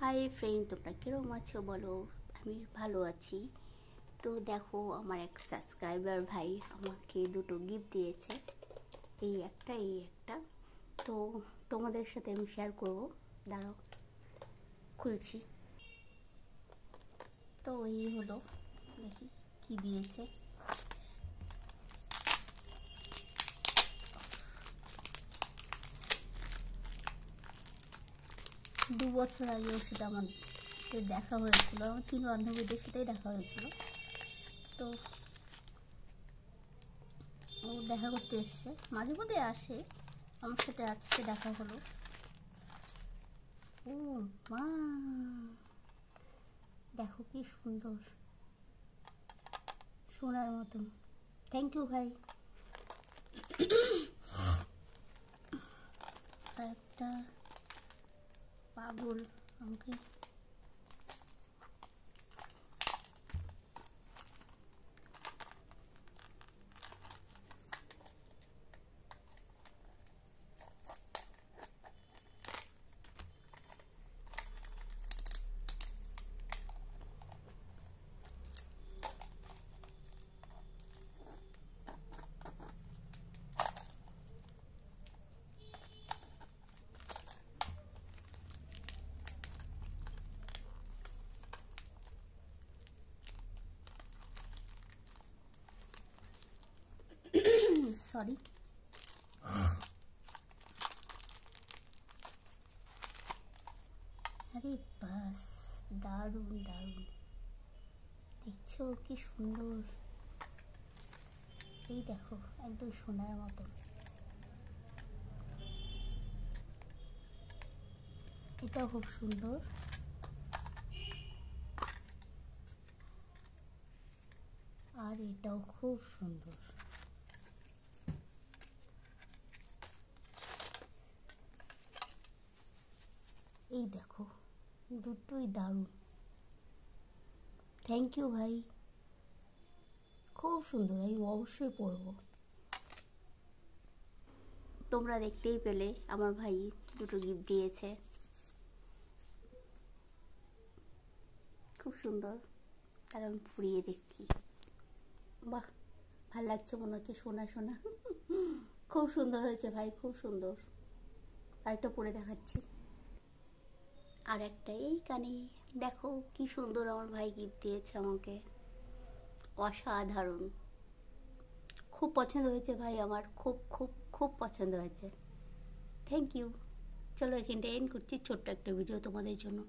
Hi friend, তোমরা কিরকম আছো বলো? আমি ভালো আছি। তো দেখো, আমার এক সাবস্ক্রাইবার ভাই আমাকে দুটো গিফট দিয়েছে, এই একটা। তো তোমাদের সাথে আমি শেয়ার করব, দাঁড়াও খুলছি। তো এই হলো, দেখি কি দিয়েছে। দু বছর আগে ওর সাথে আমার দেখা হয়েছিল, আমার 3 বান্ধবীদের সাথেই দেখা হয়েছিল। তো ও দেখা করতে এসছে, মাঝে মধ্যে আসে আমার সাথে, আজকে দেখা হলো। ও মা, দেখো কি সুন্দর, সোনার মতন। থ্যাংক ইউ ভাই। আর একটা পাগল আমাকে সরি, আরে বাস, দারুণ দারুণ, দেখছো কি সুন্দর। এই দেখো, একদম সোনার মতন। এটাও খুব সুন্দর। আর এটাও খুব সুন্দর। এই দেখো, দুটোই দারুণ। থ্যাংক ইউ ভাই, খুব সুন্দর, আমি অবশ্যই পরবো। তোমরা দেখতেই পেলে আমার ভাই দুটো গিফট দিয়েছে, খুব সুন্দর। আর আমি পুড়িয়ে দেখি, বাহ, ভাল লাগছে, মনে হচ্ছে সোনা সোনা। খুব সুন্দর হয়েছে ভাই, খুব সুন্দর। আরেকটা পরে দেখাচ্ছি। আর একটা এই কানে, দেখো কি সুন্দর আমার ভাই গিফট দিয়েছে আমাকে, অসাধারণ। খুব পছন্দ হয়েছে ভাই আমার, খুব খুব খুব পছন্দ হয়েছে। Thank you. চলো এখানটা এন্ড করছি, ছোট্ট একটা ভিডিও তোমাদের জন্য।